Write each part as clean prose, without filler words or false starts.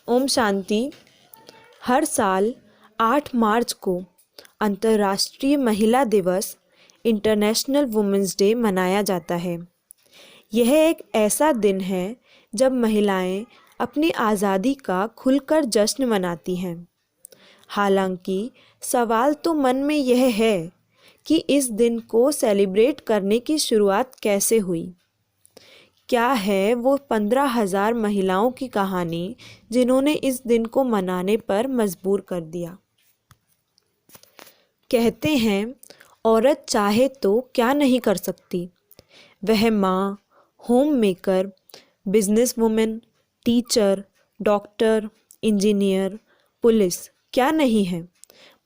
ओम शांति। हर साल 8 मार्च को अंतर्राष्ट्रीय महिला दिवस इंटरनेशनल वुमेंस डे मनाया जाता है। यह एक ऐसा दिन है जब महिलाएं अपनी आज़ादी का खुलकर जश्न मनाती हैं। हालांकि सवाल तो मन में यह है कि इस दिन को सेलिब्रेट करने की शुरुआत कैसे हुई। क्या है वो 15,000 महिलाओं की कहानी जिन्होंने इस दिन को मनाने पर मजबूर कर दिया। कहते हैं औरत चाहे तो क्या नहीं कर सकती। वह माँ, home maker, business women, teacher, doctor, engineer, police क्या नहीं है।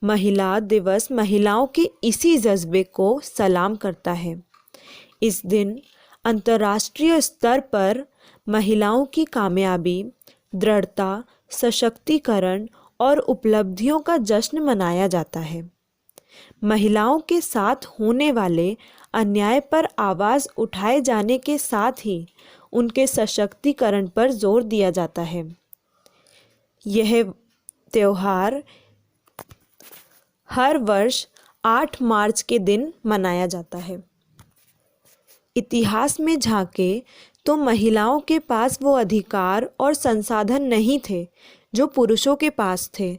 महिला दिवस महिलाओं के इसी जज्बे को सलाम करता है। इस दिन अंतर्राष्ट्रीय स्तर पर महिलाओं की कामयाबी, दृढ़ता, सशक्तिकरण और उपलब्धियों का जश्न मनाया जाता है। महिलाओं के साथ होने वाले अन्याय पर आवाज़ उठाए जाने के साथ ही उनके सशक्तिकरण पर जोर दिया जाता है। यह त्यौहार हर वर्ष 8 मार्च के दिन मनाया जाता है। इतिहास में झांके तो महिलाओं के पास वो अधिकार और संसाधन नहीं थे जो पुरुषों के पास थे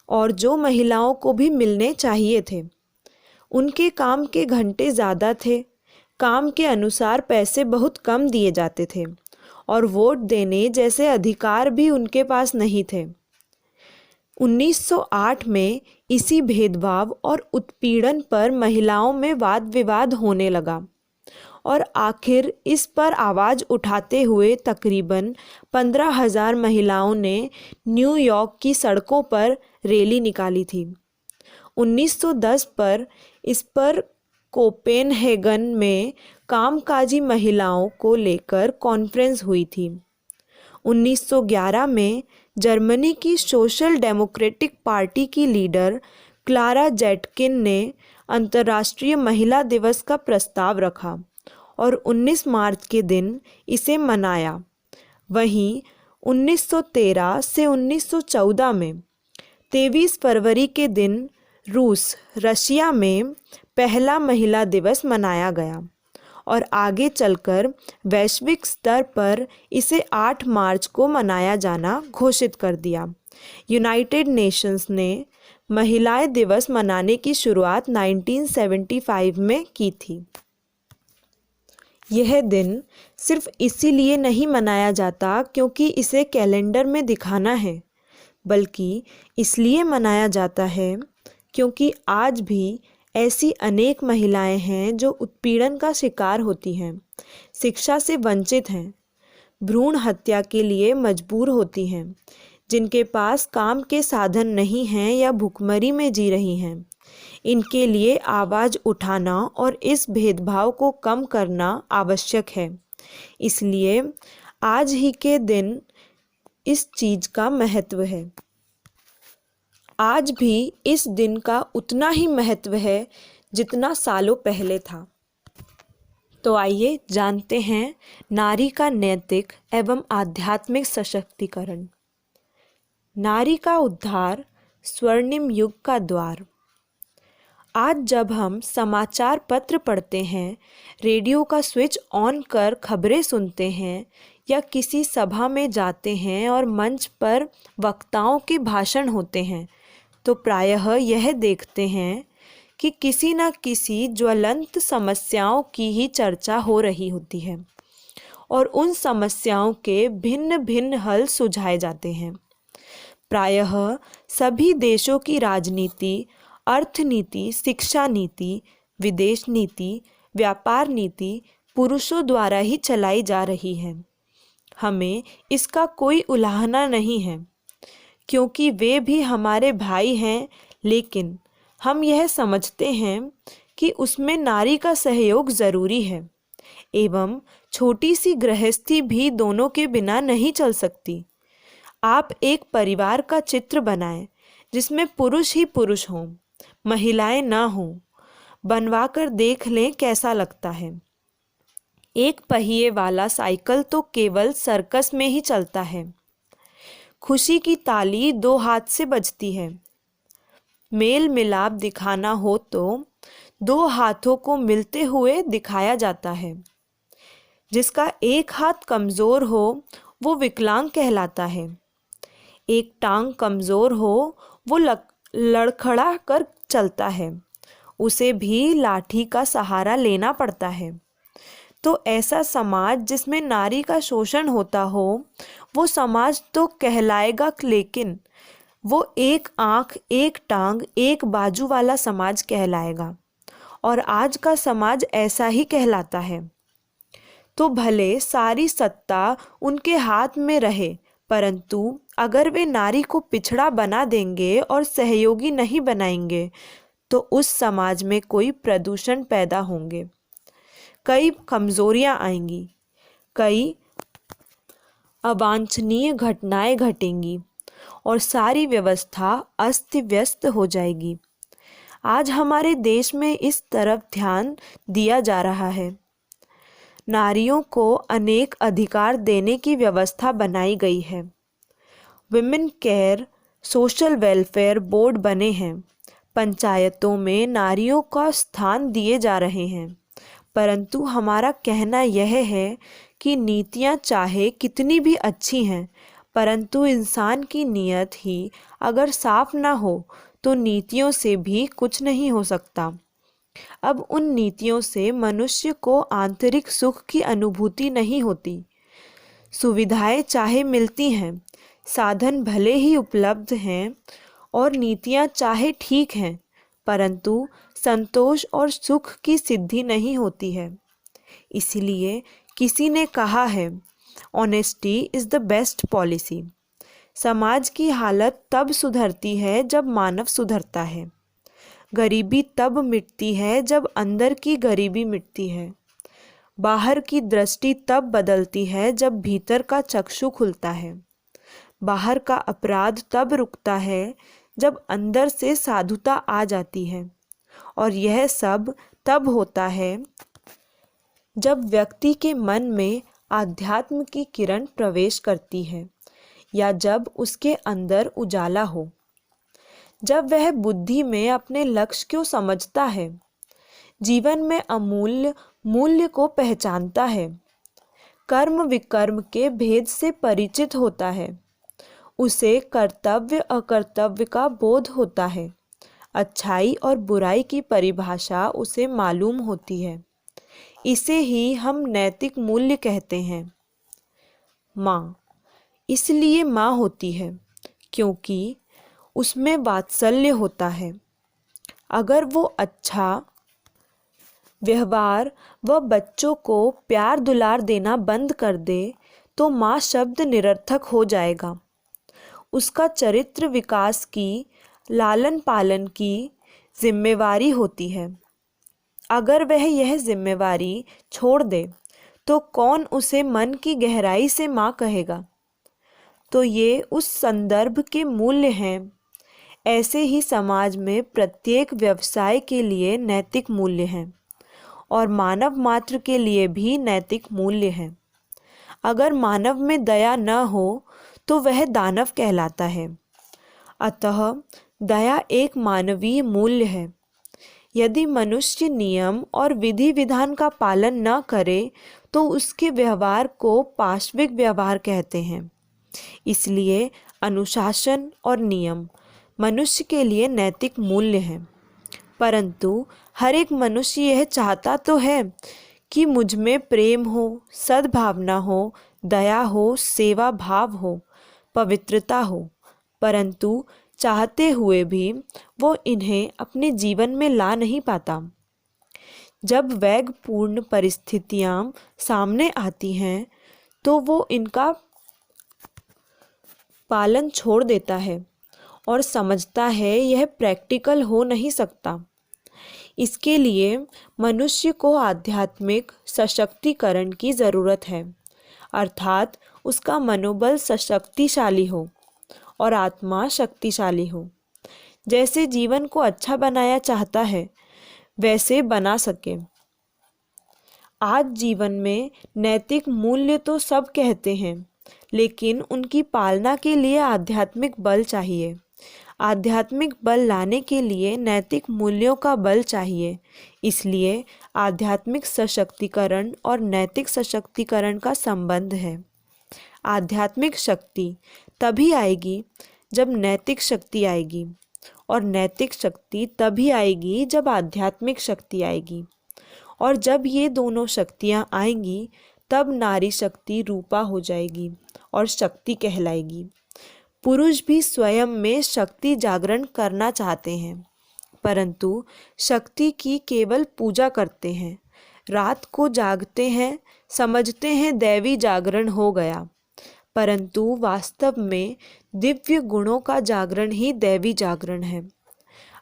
और जो महिलाओं को भी मिलने चाहिए थे। उनके काम के घंटे ज़्यादा थे, काम के अनुसार पैसे बहुत कम दिए जाते थे और वोट देने जैसे अधिकार भी उनके पास नहीं थे। 1908 में इसी भेदभाव और उत्पीड़न पर महिलाओं में वाद विवाद होने लगा और आखिर इस पर आवाज़ उठाते हुए तकरीबन 15,000 महिलाओं ने न्यूयॉर्क की सड़कों पर रैली निकाली थी। 1910 पर इस पर कोपेनहेगन में कामकाजी महिलाओं को लेकर कॉन्फ्रेंस हुई थी। 1911 में जर्मनी की सोशल डेमोक्रेटिक पार्टी की लीडर क्लारा जेटकिन ने अंतर्राष्ट्रीय महिला दिवस का प्रस्ताव रखा और 19 मार्च के दिन इसे मनाया। वहीं 1913 से 1914 में 23 फरवरी के दिन रशिया में पहला महिला दिवस मनाया गया और आगे चलकर वैश्विक स्तर पर इसे 8 मार्च को मनाया जाना घोषित कर दिया। यूनाइटेड नेशंस ने महिलाएं दिवस मनाने की शुरुआत 1975 में की थी। यह दिन सिर्फ इसीलिए नहीं मनाया जाता क्योंकि इसे कैलेंडर में दिखाना है, बल्कि इसलिए मनाया जाता है क्योंकि आज भी ऐसी अनेक महिलाएं हैं जो उत्पीड़न का शिकार होती हैं, शिक्षा से वंचित हैं, भ्रूण हत्या के लिए मजबूर होती हैं, जिनके पास काम के साधन नहीं हैं या भुखमरी में जी रही हैं। इनके लिए आवाज़ उठाना और इस भेदभाव को कम करना आवश्यक है। इसलिए आज ही के दिन इस चीज़ का महत्व है। आज भी इस दिन का उतना ही महत्व है जितना सालों पहले था। तो आइए जानते हैं नारी का नैतिक एवं आध्यात्मिक सशक्तिकरण। नारी का उद्धार, स्वर्णिम युग का द्वार। आज जब हम समाचार पत्र पढ़ते हैं, रेडियो का स्विच ऑन कर खबरें सुनते हैं या किसी सभा में जाते हैं और मंच पर वक्ताओं के भाषण होते हैं, तो प्रायः यह देखते हैं कि किसी न किसी ज्वलंत समस्याओं की ही चर्चा हो रही होती है और उन समस्याओं के भिन्न भिन्न हल सुझाए जाते हैं। प्रायः सभी देशों की राजनीति, अर्थनीति, शिक्षा नीति, विदेश नीति, व्यापार नीति पुरुषों द्वारा ही चलाई जा रही है। हमें इसका उल्लेख उलाहना नहीं है क्योंकि वे भी हमारे भाई हैं, लेकिन हम यह समझते हैं कि उसमें नारी का सहयोग ज़रूरी है एवं छोटी सी गृहस्थी भी दोनों के बिना नहीं चल सकती। आप एक परिवार का चित्र बनाएं जिसमें पुरुष ही पुरुष हों, महिलाएं ना हों। बनवाकर देख लें कैसा लगता है। एक पहिए वाला साइकिल तो केवल सर्कस में ही चलता है। खुशी की ताली 2 हाथ से बजती है। मेल मिलाप दिखाना हो तो 2 हाथों को मिलते हुए दिखाया जाता है। जिसका एक हाथ कमज़ोर हो वो विकलांग कहलाता है। एक टांग कमज़ोर हो वो लड़खड़ा कर चलता है, उसे भी लाठी का सहारा लेना पड़ता है। तो ऐसा समाज जिसमें नारी का शोषण होता हो वो समाज तो कहलाएगा, लेकिन वो एक आँख, एक टांग, एक बाजू वाला समाज कहलाएगा। और आज का समाज ऐसा ही कहलाता है। तो भले सारी सत्ता उनके हाथ में रहे, परंतु अगर वे नारी को पिछड़ा बना देंगे और सहयोगी नहीं बनाएंगे तो उस समाज में कोई प्रदूषण पैदा होंगे, कई कमज़ोरियाँ आएंगी, कई अवांछनीय घटनाएं घटेंगी और सारी व्यवस्था अस्त व्यस्त हो जाएगी। आज हमारे देश में इस तरफ ध्यान दिया जा रहा है। नारियों को अनेक अधिकार देने की व्यवस्था बनाई गई है। Women care social welfare board बने हैं। पंचायतों में नारियों का स्थान दिए जा रहे हैं। परंतु हमारा कहना यह है कि नीतियाँ चाहे कितनी भी अच्छी हैं, परंतु इंसान की नीयत ही अगर साफ ना हो तो नीतियों से भी कुछ नहीं हो सकता। अब उन नीतियों से मनुष्य को आंतरिक सुख की अनुभूति नहीं होती। सुविधाएं चाहे मिलती हैं, साधन भले ही उपलब्ध हैं और नीतियां चाहे ठीक हैं, परंतु संतोष और सुख की सिद्धि नहीं होती है। इसलिए किसी ने कहा है, honesty is the best policy. समाज की हालत तब सुधरती है जब मानव सुधरता है। गरीबी तब मिटती है जब अंदर की गरीबी मिटती है। बाहर की दृष्टि तब बदलती है जब भीतर का चक्षु खुलता है। बाहर का अपराध तब रुकता है जब अंदर से साधुता आ जाती है। और यह सब तब होता है जब व्यक्ति के मन में आध्यात्म की किरण प्रवेश करती है, या जब उसके अंदर उजाला हो, जब वह बुद्धि में अपने लक्ष्य को समझता है, जीवन में अमूल्य मूल्य को पहचानता है, कर्म विकर्म के भेद से परिचित होता है, उसे कर्तव्य अकर्तव्य का बोध होता है, अच्छाई और बुराई की परिभाषा उसे मालूम होती है। इसे ही हम नैतिक मूल्य कहते हैं। माँ इसलिए माँ होती है क्योंकि उसमें वात्सल्य होता है। अगर वो अच्छा व्यवहार व बच्चों को प्यार दुलार देना बंद कर दे तो माँ शब्द निरर्थक हो जाएगा। उसका चरित्र विकास की, लालन पालन की जिम्मेवारी होती है। अगर वह यह जिम्मेवारी छोड़ दे तो कौन उसे मन की गहराई से माँ कहेगा। तो ये उस संदर्भ के मूल्य हैं। ऐसे ही समाज में प्रत्येक व्यवसाय के लिए नैतिक मूल्य हैं और मानव मात्र के लिए भी नैतिक मूल्य हैं। अगर मानव में दया न हो तो वह दानव कहलाता है। अतः दया एक मानवीय मूल्य है। यदि मनुष्य नियम और विधि विधान का पालन न करे तो उसके व्यवहार को पाशविक व्यवहार कहते हैं। इसलिए अनुशासन और नियम मनुष्य के लिए नैतिक मूल्य हैं। परंतु हर एक मनुष्य यह चाहता तो है कि मुझ में प्रेम हो, सद्भावना हो, दया हो, सेवा भाव हो, पवित्रता हो, परंतु चाहते हुए भी वो इन्हें अपने जीवन में ला नहीं पाता। जब वेगपूर्ण परिस्थितियाँ सामने आती हैं तो वो इनका पालन छोड़ देता है और समझता है यह प्रैक्टिकल हो नहीं सकता। इसके लिए मनुष्य को आध्यात्मिक सशक्तिकरण की ज़रूरत है, अर्थात उसका मनोबल सशक्तिशाली हो और आत्मा शक्तिशाली हो। जैसे जीवन को अच्छा बनाया चाहता है वैसे बना सके। आज जीवन में नैतिक मूल्य तो सब कहते हैं, लेकिन उनकी पालना के लिए आध्यात्मिक बल चाहिए। आध्यात्मिक बल लाने के लिए नैतिक मूल्यों का बल चाहिए। इसलिए आध्यात्मिक सशक्तिकरण और नैतिक सशक्तिकरण का संबंध है। आध्यात्मिक शक्ति तभी आएगी जब नैतिक शक्ति आएगी, और नैतिक शक्ति तभी आएगी जब आध्यात्मिक शक्ति आएगी। और जब ये दोनों शक्तियाँ आएंगी तब नारी शक्ति रूपा हो जाएगी और शक्ति कहलाएगी। पुरुष भी स्वयं में शक्ति जागरण करना चाहते हैं, परंतु शक्ति की केवल पूजा करते हैं। रात को जागते हैं, समझते हैं दैवी जागरण हो गया, परंतु वास्तव में दिव्य गुणों का जागरण ही दैवी जागरण है।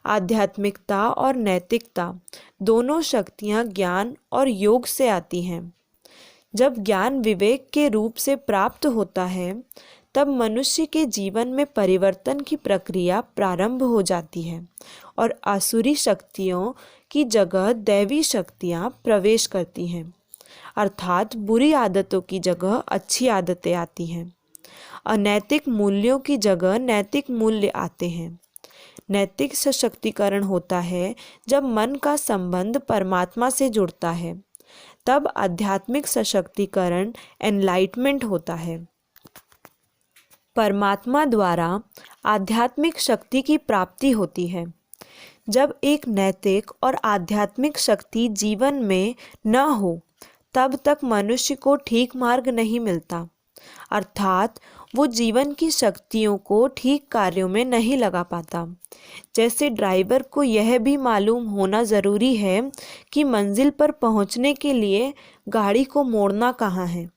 आध्यात्मिकता और नैतिकता दोनों शक्तियाँ ज्ञान और योग से आती हैं। जब ज्ञान विवेक के रूप से प्राप्त होता है तब मनुष्य के जीवन में परिवर्तन की प्रक्रिया प्रारंभ हो जाती है और आसुरी शक्तियों की जगह दैवी शक्तियाँ प्रवेश करती हैं, अर्थात बुरी आदतों की जगह अच्छी आदतें आती हैं। अनैतिक मूल्यों की जगह नैतिक मूल्य आते हैं। नैतिक सशक्तिकरण होता है जब मन का संबंध परमात्मा से जुड़ता है, तब आध्यात्मिक सशक्तिकरण एनलाइटमेंट होता है। परमात्मा द्वारा आध्यात्मिक शक्ति की प्राप्ति होती है। जब एक नैतिक और आध्यात्मिक शक्ति जीवन में न हो तब तक मनुष्य को ठीक मार्ग नहीं मिलता, अर्थात वो जीवन की शक्तियों को ठीक कार्यों में नहीं लगा पाता। जैसे ड्राइवर को यह भी मालूम होना ज़रूरी है कि मंजिल पर पहुंचने के लिए गाड़ी को मोड़ना कहाँ है,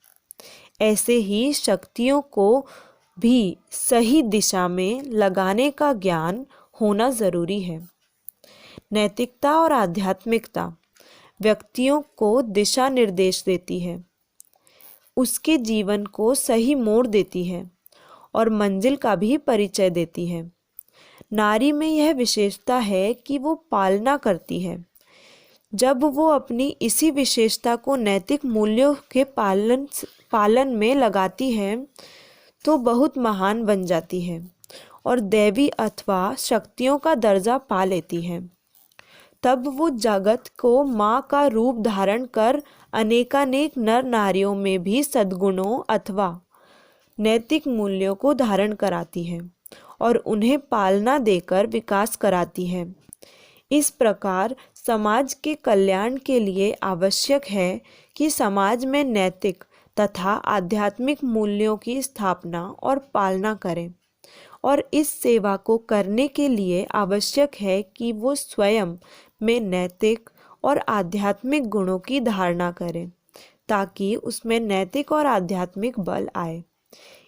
ऐसे ही शक्तियों को भी सही दिशा में लगाने का ज्ञान होना ज़रूरी है। नैतिकता और आध्यात्मिकता व्यक्तियों को दिशा निर्देश देती है, उसके जीवन को सही मोड़ देती है और मंजिल का भी परिचय देती है। नारी में यह विशेषता है कि वो पालना करती है। जब वो अपनी इसी विशेषता को नैतिक मूल्यों के पालन में लगाती है तो बहुत महान बन जाती है और दैवी अथवा शक्तियों का दर्जा पा लेती है। तब वो जगत को माँ का रूप धारण कर अनेकानेक नर नारियों में भी सद्गुणों अथवा नैतिक मूल्यों को धारण कराती है और उन्हें पालना देकर विकास कराती है। इस प्रकार समाज के कल्याण के लिए आवश्यक है कि समाज में नैतिक तथा आध्यात्मिक मूल्यों की स्थापना और पालना करें, और इस सेवा को करने के लिए आवश्यक है कि वो स्वयं में नैतिक और आध्यात्मिक गुणों की धारणा करें ताकि उसमें नैतिक और आध्यात्मिक बल आए।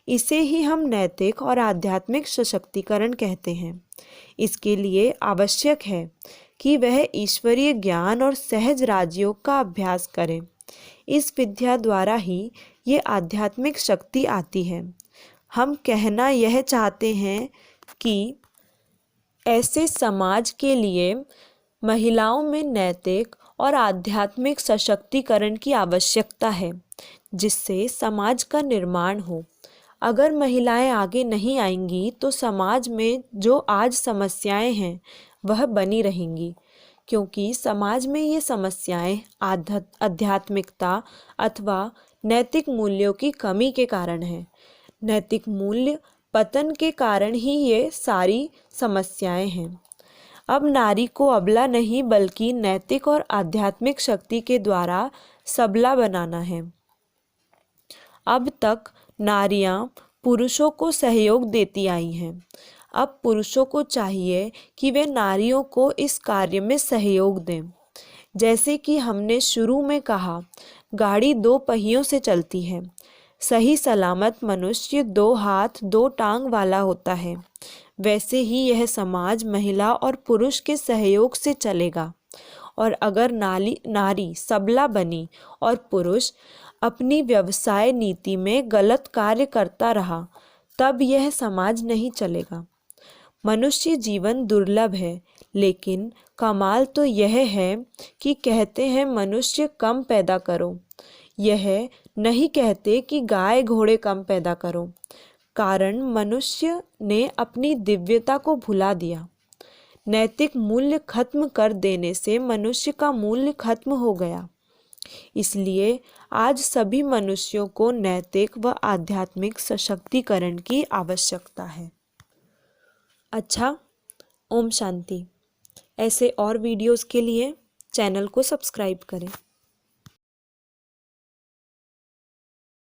इसे ही हम नैतिक और आध्यात्मिक सशक्तिकरण कहते हैं। इसके लिए आवश्यक है कि वह ईश्वरीय ज्ञान और सहज राजयोग का अभ्यास करें। इस विद्या द्वारा ही ये आध्यात्मिक शक्ति आती है। हम कहना यह चाहते हैं कि ऐसे समाज के लिए महिलाओं में नैतिक और आध्यात्मिक सशक्तिकरण की आवश्यकता है, जिससे समाज का निर्माण हो। अगर महिलाएं आगे नहीं आएंगी तो समाज में जो आज समस्याएं हैं वह बनी रहेंगी, क्योंकि समाज में ये समस्याएं आध्यात्मिकता अथवा नैतिक मूल्यों की कमी के कारण हैं। नैतिक मूल्य पतन के कारण ही ये सारी समस्याएं हैं। अब नारी को अबला नहीं बल्कि नैतिक और आध्यात्मिक शक्ति के द्वारा सबला बनाना है। अब तक नारियां पुरुषों को सहयोग देती आई हैं। अब पुरुषों को चाहिए कि वे नारियों को इस कार्य में सहयोग दें। जैसे कि हमने शुरू में कहा, गाड़ी दो पहियों से चलती है। सही सलामत मनुष्य दो हाथ दो टांग वाला होता है। वैसे ही यह समाज महिला और पुरुष के सहयोग से चलेगा। और अगर नारी सबला बनी और पुरुष अपनी व्यवसाय नीति में गलत कार्य करता रहा, तब यह समाज नहीं चलेगा। मनुष्य जीवन दुर्लभ है, लेकिन कमाल तो यह है कि कहते हैं मनुष्य कम पैदा करो। यह नहीं कहते कि गाय घोड़े कम पैदा करो, कारण मनुष्य ने अपनी दिव्यता को भुला दिया। नैतिक मूल्य खत्म कर देने से मनुष्य का मूल्य खत्म हो गया। इसलिए आज सभी मनुष्यों को नैतिक व आध्यात्मिक सशक्तिकरण की आवश्यकता है। अच्छा, ओम शांति। ऐसे और वीडियोस के लिए चैनल को सब्सक्राइब करें।